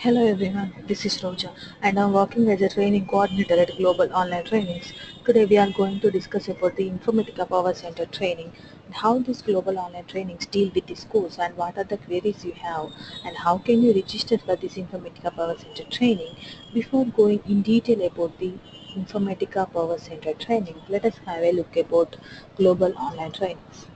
Hello everyone, this is Roja and I'm working as a training coordinator at Global Online Trainings. Today we are going to discuss about the Informatica Power Center training and how these global online trainings deal with this course and what are the queries you have and how can you register for this Informatica Power Center training. Before going in detail about the Informatica Power Center training, let us have a look about global online trainings.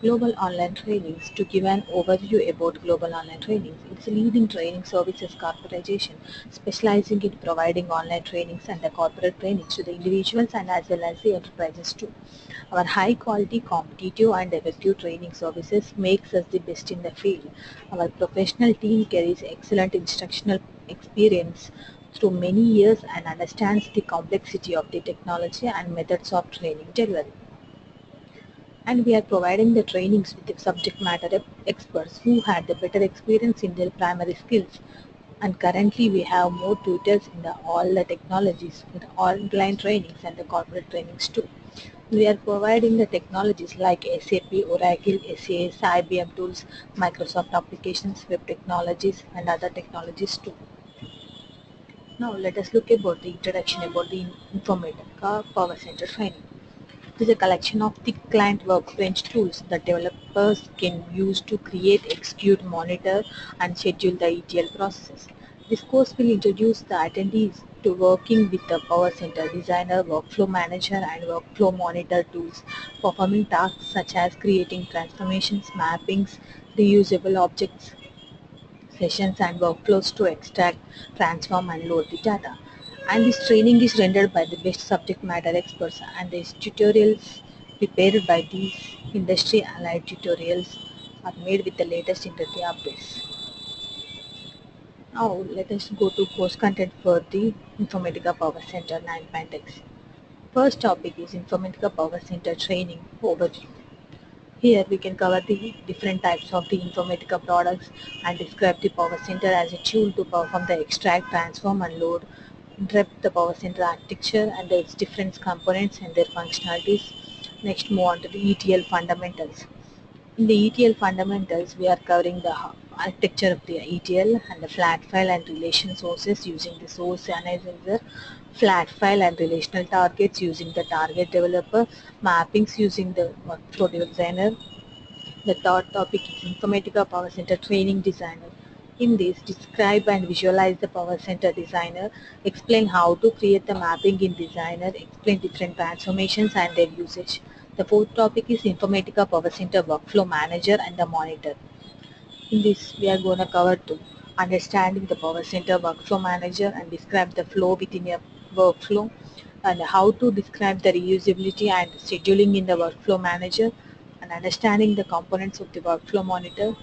Global Online Trainings. To give an overview about Global Online Trainings, it's a leading training services corporation specializing in providing online trainings and the corporate trainings to the individuals and as well as the enterprises too. Our high quality, competitive and effective training services makes us the best in the field. Our professional team carries excellent instructional experience through many years and understands the complexity of the technology and methods of training delivery, and we are providing the trainings with the subject matter experts who had the better experience in their primary skills. And currently we have more tutors in all the technologies with online trainings and the corporate trainings too. We are providing the technologies like SAP, Oracle, SAS, IBM tools, Microsoft applications, web technologies and other technologies too. Now let us look about the introduction about the Informatica Power Center training. It is a collection of the client workbench tools that developers can use to create, execute, monitor, and schedule the ETL processes. This course will introduce the attendees to working with the Power Center Designer, Workflow Manager, and Workflow Monitor tools, performing tasks such as creating transformations, mappings, reusable objects, sessions and workflows to extract, transform and load the data. And this training is rendered by the best subject matter experts and these tutorials prepared by these industry allied tutorials are made with the latest industry updates. Now let us go to course content for the Informatica Power Center 9.x. First topic is Informatica Power Center training overview. Here we can cover the different types of the Informatica products and describe the Power Center as a tool to perform the extract, transform and load, interrupt the Power Center architecture and its different components and their functionalities. Next move on to the ETL fundamentals. In the ETL fundamentals, we are covering the architecture of the ETL and the flat file and relation sources using the source analyzer, flat file and relational targets using the target developer, mappings using the workflow designer. The third topic is Informatica Power Center Training Designer. In this, describe and visualize the Power Center Designer, explain how to create the mapping in Designer, explain different transformations and their usage. The fourth topic is Informatica Power Center Workflow Manager and the Monitor. In this, we are going to cover two, understanding the Power Center Workflow Manager and describe the flow within a workflow, and how to describe the reusability and scheduling in the Workflow Manager, and understanding the components of the Workflow Monitor.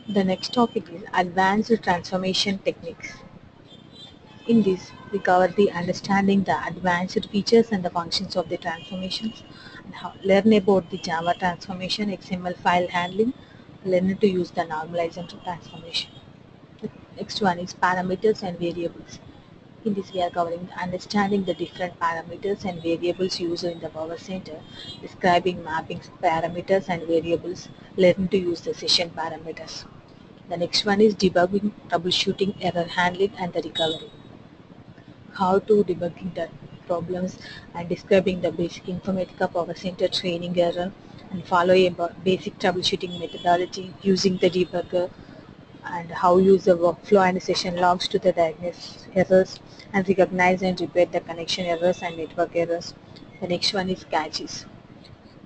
The next topic is advanced transformation techniques. In this, we cover the understanding the advanced features and the functions of the transformations, and learn about the Java transformation, XML file handling, learn to use the normalization transformation. The next one is parameters and variables. In this, we are covering understanding the different parameters and variables used in the Power Center, describing mappings, parameters and variables, learn to use the session parameters. The next one is debugging, troubleshooting, error handling and the recovery. How to debugging the problems and describing the basic Informatica Power Center training error and follow a basic troubleshooting methodology using the debugger, and how use the workflow and session logs to the diagnose errors and recognize and repair the connection errors and network errors. The next one is caches.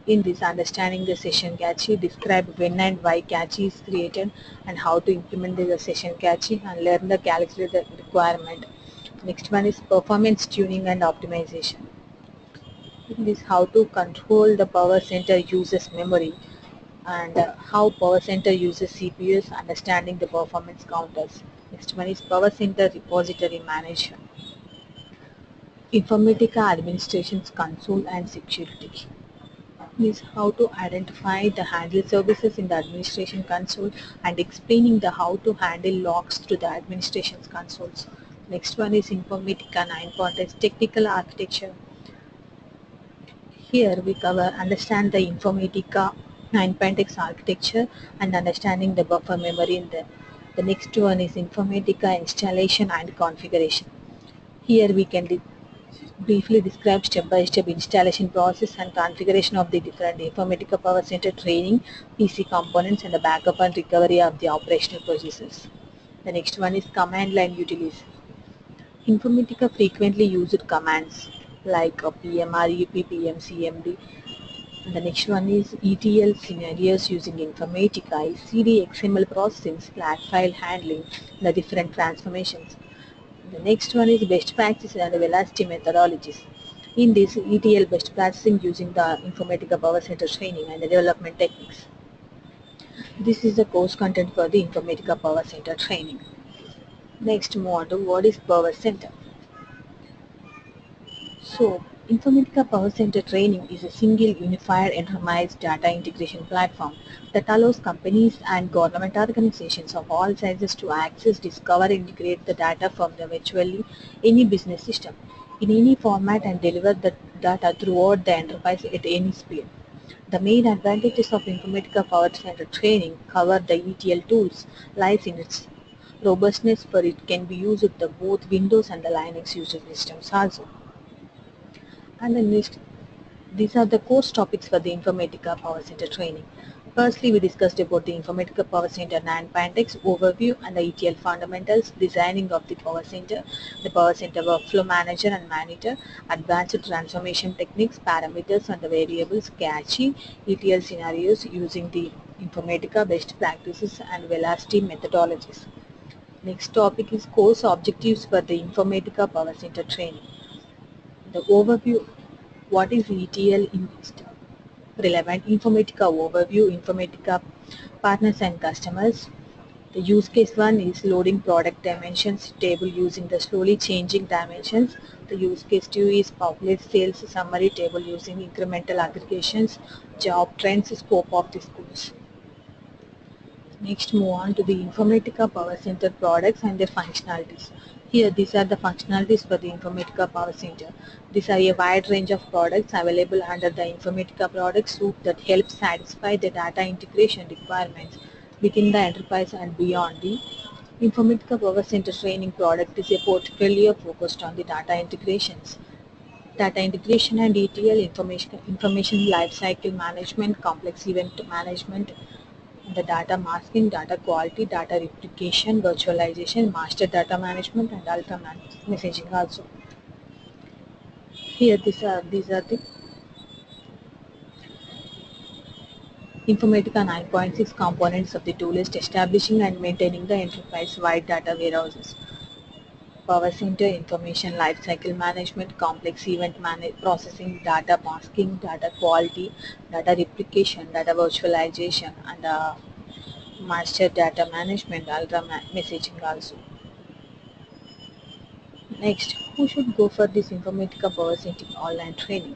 In this, understanding the session cache, describe when and why cache is created and how to implement the session cache and learn the calculate the requirement. Next one is performance tuning and optimization. In this, how to control the Power Center uses memory and how Power Center uses CPUs, understanding the performance counters. Next one is Power Center Repository Manager, Informatica Administration's Console and Security. Is how to identify the handle services in the administration console and explaining the how to handle logs through the administration consoles. Next one is Informatica 9.x Technical Architecture. Here we cover understand the Informatica 9.x architecture and understanding the buffer memory in the The next one is Informatica installation and configuration. Here we can briefly describe step-by-step installation process and configuration of the different Informatica Power Center training, PC components, and the backup and recovery of the operational processes. The next one is command line utilities. Informatica frequently used commands like PMR, UP, CMD. And the next one is ETL scenarios using Informatica, CD, XML processing, flat file handling, the different transformations. The next one is best practices and velocity methodologies. In this, ETL best practicing using the Informatica Power Center training and the development techniques. This is the course content for the Informatica Power Center training. Next, move on to what is Power Center. So, Informatica Power Center Training is a single unified enterprise data integration platform that allows companies and government organizations of all sizes to access, discover, and integrate the data from the virtually any business system in any format and deliver the data throughout the enterprise at any speed. The main advantages of Informatica Power Center Training cover the ETL tools lies in its robustness, for it can be used with the both Windows and the Linux user systems also. And then these are the course topics for the Informatica Power Center training. Firstly, we discussed about the Informatica Power Center NAND overview and the ETL fundamentals, designing of the Power Center, the Power Center workflow manager and manager, advanced transformation techniques, parameters and the variables, cache, ETL scenarios using the Informatica best practices and velocity methodologies. Next topic is course objectives for the Informatica Power Center training. The overview, what is ETL in relevant, Informatica overview, Informatica partners and customers. The use case one is loading product dimensions table using the slowly changing dimensions. The use case two is populate sales summary table using incremental aggregations, job trends, scope of this course. Next, move on to the Informatica Power Center products and their functionalities. Here, these are the functionalities for the Informatica Power Center. These are a wide range of products available under the Informatica product suite that help satisfy the data integration requirements within the enterprise and beyond. The Informatica Power Center training product is a portfolio focused on the data integrations. Data integration and ETL, information lifecycle management, complex event management, the data masking, data quality, data replication, virtualization, master data management, and ultra messaging also. Here, these are the Informatica 9.6 components of the toolist establishing and maintaining the enterprise-wide data warehouses. Power Center, information lifecycle management, complex event processing, data masking, data quality, data replication, data virtualization, and master data management, ultra messaging also. Next, who should go for this Informatica Power Center online training?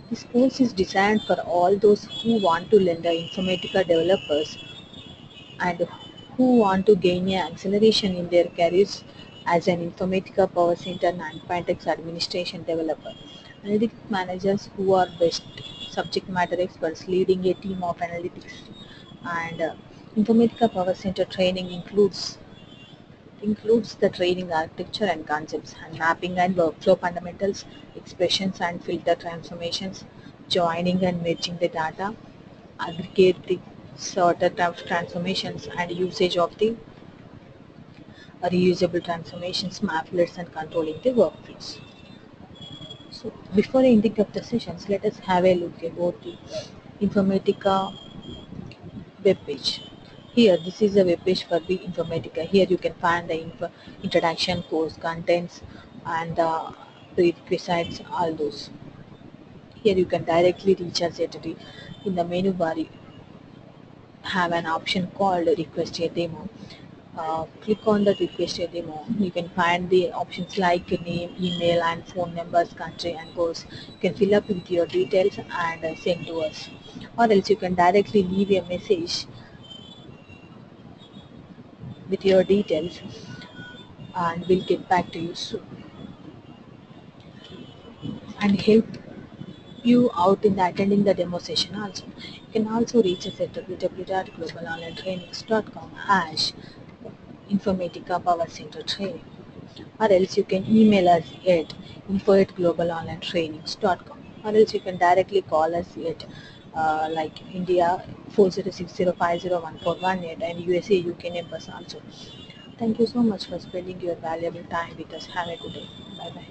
This course is designed for all those who want to learn the Informatica developers and who want to gain an acceleration in their careers as an Informatica Power Center 9.x administration developer. Analytics managers who are best subject matter experts leading a team of analytics. And Informatica Power Center training includes the training architecture and concepts and mapping and workflow fundamentals, expressions and filter transformations, joining and merging the data, aggregate the sorted transformations and usage of the reusable transformations, maplets and controlling the workflows. So before ending up the sessions, let us have a look about the Informatica web page. Here, this is a web page for the Informatica. Here you can find the introduction, course contents, and the prerequisites, all those. Here you can directly reach us at in the menu bar. You have an option called request a demo. Click on the request a demo. You can find the options like name, email, and phone numbers, country, and course. You can fill up with your details and send to us. Or else you can directly leave a message with your details and we'll get back to you soon and help you out in attending the demo session also. You can also reach us at www.globalonlinetrainings.com Informatica Power Center training, or else you can email us at info@globalonlinetrainings.com, or else you can directly call us at like India 4060501418 and USA UK numbers also. Thank you so much for spending your valuable time with us. Have a good day. Bye bye.